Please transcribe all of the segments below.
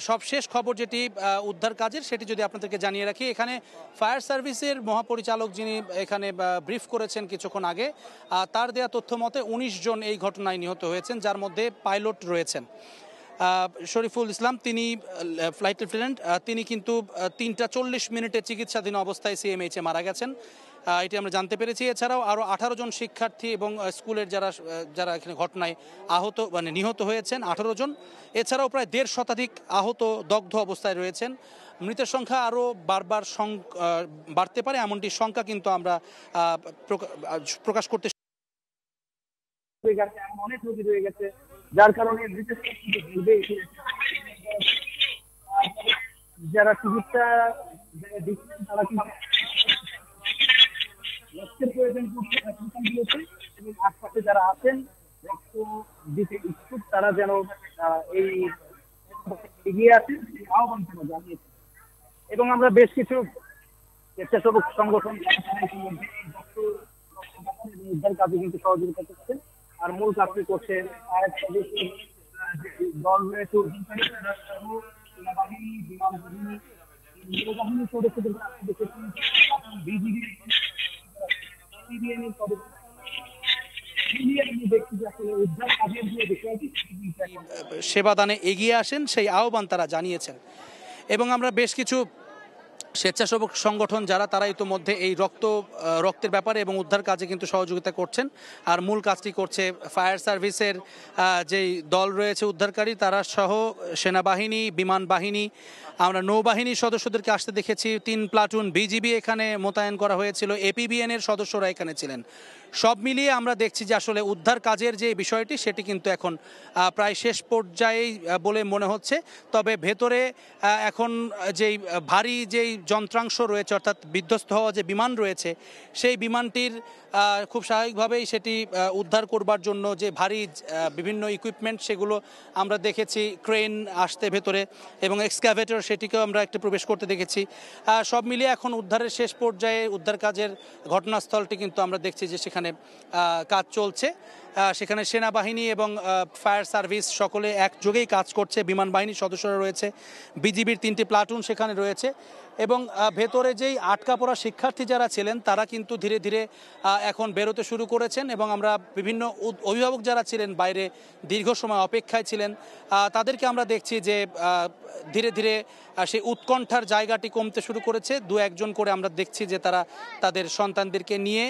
সবশেষ খবর যেটি উদ্ধার কাজের সেটি যদি আপনাদেরকে জানিয়ে রাখি, এখানে ফায়ার সার্ভিসের মহাপরিচালক যিনি এখানে ব্রিফ করেছেন কিছুক্ষণ আগে, তার দেয়া তথ্য মতে ১৯ জন এই ঘটনায় নিহত হয়েছেন, যার মধ্যে পাইলট রয়েছেন শরীফুল ইসলাম, তিনি ফ্লাইট লেফটেন্যান্ট, তিনি কিন্তু ৩টা ৪০ মিনিটে চিকিৎসাধীন অবস্থায় সিএমএইচে মারা গেছেন, এটি আমরা জানতে পেরেছি। এছাড়াও আরও ১৮ জন শিক্ষার্থী এবং স্কুলের যারা এখানে ঘটনায় নিহত হয়েছেন ১৮ জন। এছাড়াও প্রায় ১.৫ শতাধিক আহত দগ্ধ অবস্থায় রয়েছেন। মৃতের সংখ্যা আরও বাড়তে পারে এমনটি সংখ্যা কিন্তু আমরা প্রকাশ করতে অনেক রোগী রয়ে গেছে, যার কারণে যারা চিকিৎসা দিচ্ছেন তারা রক্তের প্রয়োজন দিয়েছে এবং আশপাশে যারা আছেন রক্ত দিতে ইচ্ছুক তারা যেন এই এগিয়ে আসেন আহ্বান তারা জানিয়েছে। এবং আমরা বেশ কিছু স্বেচ্ছাসেবক সংগঠন উদ্ধার কাজে কিন্তু সহযোগিতা করছেন, আর মূল কাজটি করছে দল রয়েছে সেনাবাহিনী, বিমান বাহিনী, নৌবাহিনীর সদস্যদের বিজিবি সেবাদানে এগিয়ে আসেন সেই আহ্বান তারা জানিয়েছেন। এবং আমরা বেশ কিছু স্বেচ্ছাসেবক সংগঠন যারা তারা ইতোমধ্যে এই রক্তের ব্যাপারে এবং উদ্ধার কাজে কিন্তু সহযোগিতা করছেন, আর মূল কাজটি করছে ফায়ার সার্ভিসের যেই দল রয়েছে উদ্ধারকারী তারা সহ সেনাবাহিনী, বিমান বাহিনী, আমরা নৌবাহিনীর সদস্যদেরকে আসতে দেখেছি, ৩ প্লাটুন বিজিবি এখানে মোতায়েন করা হয়েছিল, এপিবিএন এর সদস্যরা এখানে ছিলেন। সব মিলিয়ে আমরা দেখছি যে আসলে উদ্ধার কাজের যে বিষয়টি সেটি কিন্তু এখন প্রায় শেষ পর্যায়েই বলে মনে হচ্ছে। তবে ভেতরে এখন যেই ভারী যেই যন্ত্রাংশ রয়েছে অর্থাৎ বিধ্বস্ত হওয়া যে বিমান রয়েছে সেই বিমানটির খুব স্বাভাবিকভাবেই সেটি উদ্ধার করবার জন্য যে ভারী বিভিন্ন ইকুইপমেন্ট সেগুলো আমরা দেখেছি, ক্রেন আসতে ভেতরে এবং এক্সকাভেটর সেটিকেও আমরা একটু প্রবেশ করতে দেখেছি। সব মিলিয়ে এখন উদ্ধারের শেষ পর্যায়ে উদ্ধার কাজের ঘটনাস্থলটি কিন্তু আমরা দেখছি যে সেখানে কাজ চলছে। সেখানে সেনাবাহিনী এবং ফায়ার সার্ভিস সকলে একযোগেই কাজ করছে, বিমান বাহিনীর সদস্যরা রয়েছে, বিজিবির 3টি প্লাটুন সেখানে রয়েছে এবং ভেতরে যেই আটকা পড়া শিক্ষার্থী যারা ছিলেন তারা কিন্তু ধীরে ধীরে এখন বেরোতে শুরু করেছেন এবং আমরা বিভিন্ন অভিভাবক যারা ছিলেন বাইরে দীর্ঘ সময় অপেক্ষায় ছিলেন তাদেরকে আমরা দেখছি যে ধীরে ধীরে সেই উৎকণ্ঠার জায়গাটি কমতে শুরু করেছে। 2-1 জন করে আমরা দেখছি যে তারা তাদের সন্তানদেরকে নিয়ে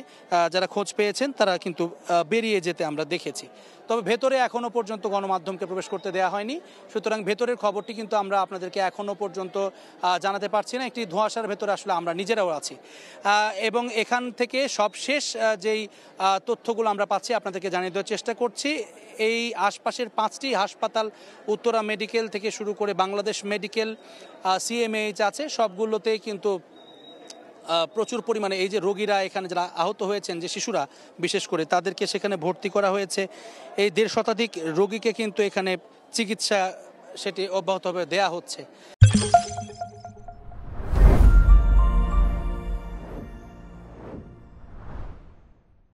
যারা খোঁজ পেয়েছেন তারা কিন্তু বেরিয়ে যেতে আমরা দেখেছি। তবে ভেতরে এখনও পর্যন্ত গণমাধ্যমকে প্রবেশ করতে দেওয়া হয়নি, সুতরাং ভেতরের খবরটি কিন্তু আমরা আপনাদেরকে এখনও পর্যন্ত জানাতে পারছি না। একটি ধোঁয়াশার ভেতরে আসলে আমরা নিজেরাও আছি এবং এখান থেকে সবশেষ যেই তথ্যগুলো আমরা পাচ্ছি আপনাদেরকে জানিয়ে দেওয়ার চেষ্টা করছি। এই আশপাশের 5টি হাসপাতাল, উত্তরা মেডিকেল থেকে শুরু করে বাংলাদেশ মেডিকেল, সিএমএইচ আছে, সবগুলোতেই কিন্তু প্রচুর পরিমাণে এই যে রোগীরা এখানে যারা আহত হয়েছেন, যে শিশুরা বিশেষ করে তাদেরকে সেখানে ভর্তি করা হয়েছে। এই 1.5 শতাধিক রোগীকে কিন্তু এখানে চিকিৎসা সেটি অব্যাহতভাবে দেয়া হচ্ছে।